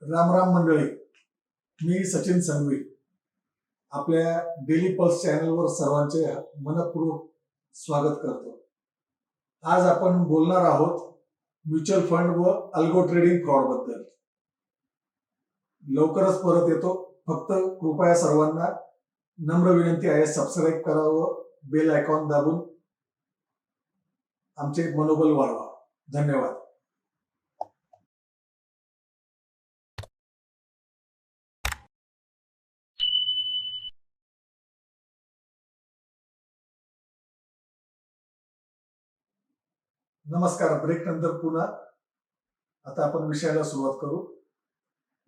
राम राम मंडळी. मी सचिन संघवी आपल्या daily pulse चॅनलवर सर्वांचे मनपूर्वक स्वागत करतो. आज आपण बोलणार आहोत म्युच्युअल फंड व अल्गो ट्रेडिंग फ्रॉड बद्दल. लवकरच परत येतो. फक्त कृपया सर्वांना नम्र विनंती आहे, सबस्क्राईब करावं, बेल आयकॉन दाबून आमचे मनोबल वाढवा. धन्यवाद. नमस्कार. ब्रेक नंतर पुन्हा आता आपण विषयाला सुरुवात करू.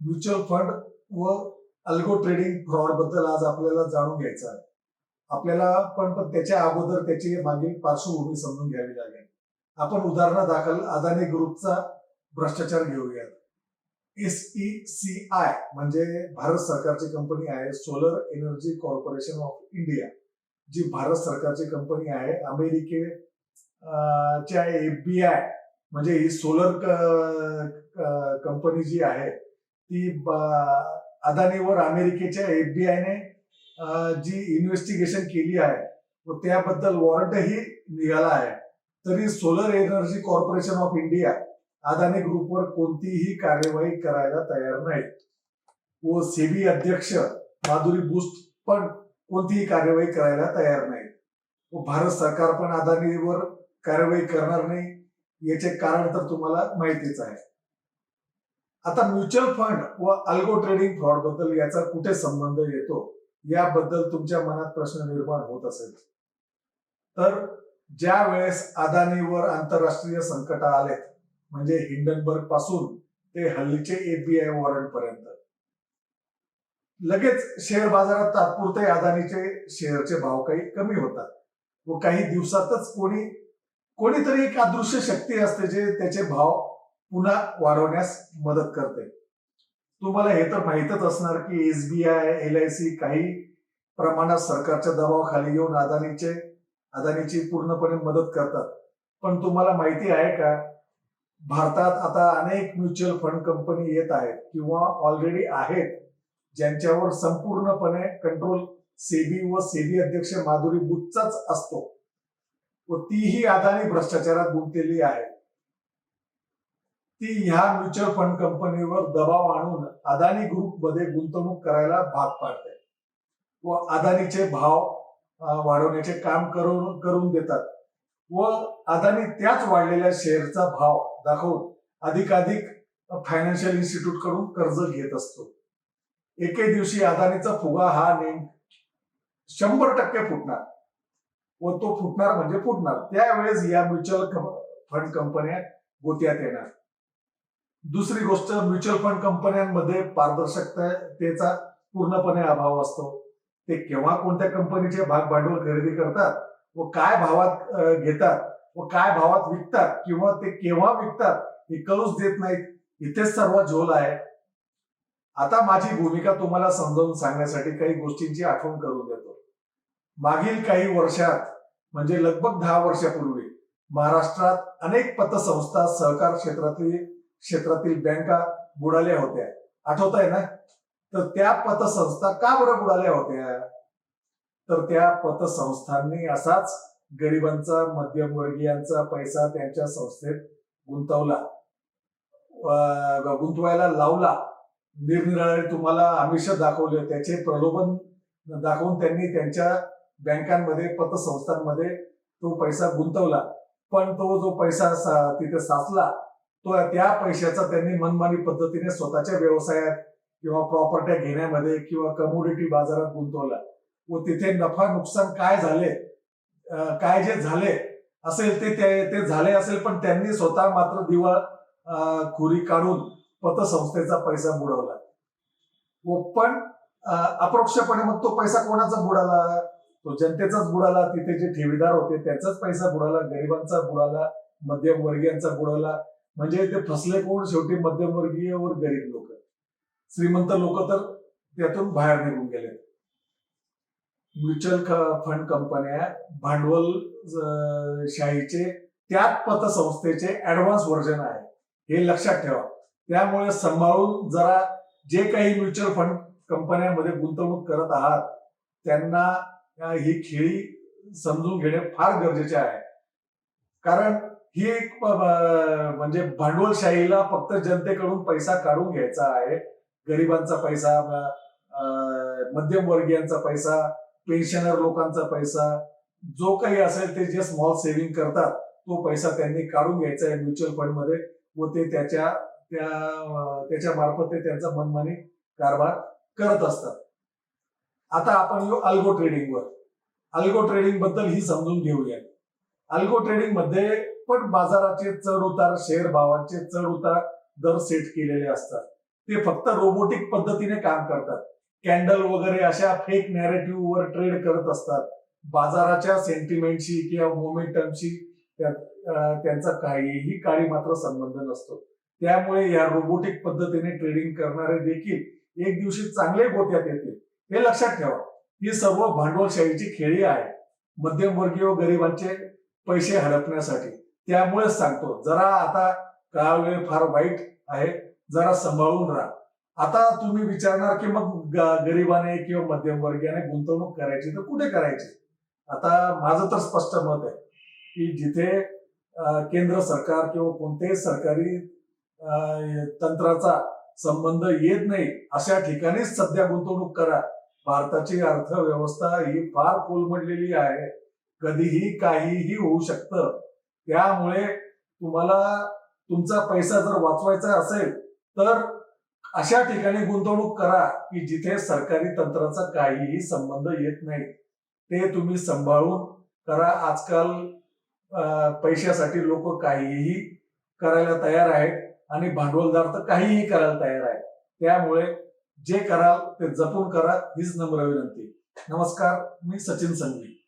म्युच्युअल फंड व अल्गो ट्रेडिंग फ्रॉड बद्दल आज आपल्याला जाणून घ्यायचं आहे. आपल्याला पण त्याच्या अगोदर त्याची मागील पार्श्वभूमी समजून घ्यावी लागेल. आपण उदाहरणादाखल अदानी ग्रुपचा भ्रष्टाचार घेऊयात. SECI म्हणजे भारत सरकारची कंपनी आहे, solar energy corporation of India, जी भारत सरकारची कंपनी आहे. च्या FBI म्हणजे ही सोलर कंपनी जी आहे ती अदानीवर अमेरिकेच्या FBI ने जी इन्व्हेस्टिगेशन केली आहे व त्याबद्दल वॉरंटही निघाला आहे. तरी solar energy corporation of India Adani ग्रुपवर कोणतीही कार्यवाही करायला तयार नाही व सेबी अध्यक्ष माधुरी बुस्ट पण कोणतीही कार्यवाही करायला तयार नाही व भारत सरकार पण अदानीवर कार्यवाही करणार नाही. याचे कारण तर तुम्हाला माहितीच आहे. आता म्युच्युअल फंड व अल्गो ट्रेडिंग फ्रॉड बद्दल याचा कुठे संबंध येतो याबद्दल तुमच्या मनात प्रश्न निर्माण होत असेल तर ज्या वेळेस अदानीवर आंतरराष्ट्रीय संकट आले, म्हणजे हिंडनबर्ग पासून ते हल्लीचे FBI वॉरंट पर्यंत, लगेच शेअर बाजारात तात्पुरते अदानीचे शेअरचे भाव काही कमी होतात व काही दिवसातच कोणीतरी एक अदृश्य शक्ती असते जे त्याचे भाव पुन्हा वाढवण्यास मदत करते. तुम्हाला हे तर माहीतच असणार की SBI, LIC काही प्रमाणात सरकारच्या दबावाखाली येऊन अदानीची पूर्णपणे मदत करतात. पण तुम्हाला माहिती आहे का, भारतात आता अनेक म्युच्युअल फंड कंपनी येत आहेत किंवा ऑलरेडी आहेत ज्यांच्यावर संपूर्णपणे कंट्रोल सेबी व सेबी अध्यक्ष माधुरी बुस्टचाच असतो व तीही अदानी भ्रष्टाचारात गुंतलेली आहे. ती ह्या म्युच्युअल फंड कंपनीवर दबाव आणून अदानी ग्रुप मध्ये गुंतवणूक करायला भाग पाडते व अदानीचे भाव वाढवण्याचे काम करून देतात व अदानी त्याच वाढलेल्या शेअरचा भाव दाखवून अधिकाधिक फायनान्शियल इन्स्टिट्यूट कडून कर्ज घेत असतो. एके दिवशी अदानीचा फुगा हा 100% फुटणार व तो फुटणार म्हणजे फुटणार. त्यावेळेस या म्युच्युअल फंड कंपन्या गोत्यात येणार. दुसरी गोष्ट, म्युच्युअल फंड कंपन्यांमध्ये पारदर्शकतेचा पूर्णपणे अभाव असतो. ते केव्हा कोणत्या कंपनीचे भाग भांडवल खरेदी करतात व काय भावात घेतात व काय भावात विकतात किंवा ते केव्हा विकतात हे कळूच देत नाहीत. इथेच सर्व झोल आहे. आता माझी भूमिका तुम्हाला समजावून सांगण्यासाठी काही गोष्टींची आठवण करून देतो. मागील काही वर्षात म्हणजे लगभग 10 वर्षापूर्वी महाराष्ट्रात अनेक पतसंस्था, सहकार क्षेत्रातील बँका बुडाल्या होत्या. आठवत आहे ना? तर त्या पतसंस्था का बरं बुडाल्या होत्या? तर त्या पतसंस्थांनी असाच गरिबांचा, मध्यमवर्गीयांचा पैसा त्यांच्या संस्थेत गुंतवायला लावला. निरनिराळे तुम्हाला आमिष दाखवले, त्याचे प्रलोभन दाखवून त्यांनी त्यांच्या बँकांमध्ये, पतसंस्थांमध्ये तो पैसा गुंतवला. पण तो जो पैसा तिथे साचला तो त्या पैशाचा त्यांनी मनमानी पद्धतीने स्वतःच्या व्यवसायात किंवा प्रॉपर्ट्या घेण्यामध्ये किंवा कमोडिटी बाजारात गुंतवला व तिथे नफा नुकसान काय जे झाले असेल ते झाले असेल, पण त्यांनी स्वतः मात्र दिवाळखोरी काढून पतसंस्थेचा पैसा बुडवला व पण अप्रोक्षपणे मग तो पैसा कोणाचा बुडाला? तो जनतेचाच बुडाला. तिथे जे ठेवीदार होते त्यांचाच पैसा बुडाला, गरिबांचा बुडाला, मध्यमवर्गीयांचा बुडाला. म्हणजे ते फसले कोण? शेवटी मध्यमवर्गीय व गरीब लोक. श्रीमंत लोक तर त्यातून बाहेर निघून गेले. म्युच्युअल फंड कंपन्या भांडवल शाहीचे त्याच पतसंस्थेचे ऍडव्हान्स व्हर्जन आहे, हे लक्षात ठेवा. त्यामुळे सांभाळून जरा जे काही म्युच्युअल फंड कंपन्यांमध्ये गुंतवणूक करत आहात त्यांना ही खेळी समजून घेणे फार गरजेचे आहे. कारण ही एक म्हणजे भांडवलशाहीला फक्त जनतेकडून पैसा काढून घ्यायचा आहे. गरिबांचा पैसा, मध्यमवर्गीयांचा पैसा, पेन्शनर लोकांचा पैसा, जो काही असेल ते जे स्मॉल सेव्हिंग करतात तो पैसा त्यांनी काढून घ्यायचा आहे म्युच्युअल फंड मध्ये व ते त्याच्या मार्फत ते त्यांचा मनमानी कारभार करत असतात. आता आपण येऊ अल्गो ट्रेडिंगवर. अल्गो ट्रेडिंग बद्दल ही समजून घेऊया. अल्गो ट्रेडिंग मध्ये पण बाजाराचे चढ उतार, शेअर भावांचे चढ उतार दर सेट केलेले असतात. ते फक्त रोबोटिक पद्धतीने काम करतात. कॅन्डल वगैरे अशा फेक नॅरेटिव्हवर ट्रेड करत असतात. बाजाराच्या सेंटिमेंटशी किंवा मोमेंटमशी त्यांचा काहीही काळी मात्र संबंध नसतो. त्यामुळे या रोबोटिक पद्धतीने ट्रेडिंग करणारे देखील एक दिवशी चांगले गोत्यात येतील. हे लक्षात ठेवा. ही सर्व भांडवलशाहीची खेळी आहे, मध्यमवर्गीय व गरिबांचे पैसे हडपण्यासाठी. त्यामुळेच सांगतो, जरा आता काळ वेळ फार वाईट आहे, जरा सांभाळून राहा. आता तुम्ही विचारणार की मग गरिबाने किंवा मध्यमवर्गीयाने गुंतवणूक करायची तर कुठे करायची? आता माझं तर स्पष्ट मत आहे की जिथे केंद्र सरकार किंवा कोणत्याही सरकारी तंत्राचा संबंध येत नाही अशा ठिकाणीच सध्या गुंतवणूक करा. भारताची अर्थव्यवस्था ही फार कोलमडलेली आहे, कधीही काहीही होऊ शकतं. त्यामुळे तुम्हाला तुमचा पैसा जर वाचवायचा असेल तर अशा ठिकाणी गुंतवणूक करा की जिथे सरकारी तंत्राचा काहीही संबंध येत नाही. ते तुम्ही सांभाळून करा. आजकाल पैशासाठी लोक काहीही करायला तयार आहेत आणि भांडवलदार तर काहीही करायला तयार आहेत. त्यामुळे जे कराल ते जपून करा हीच नम्र विनंती. नमस्कार, मी सचिन संघवी.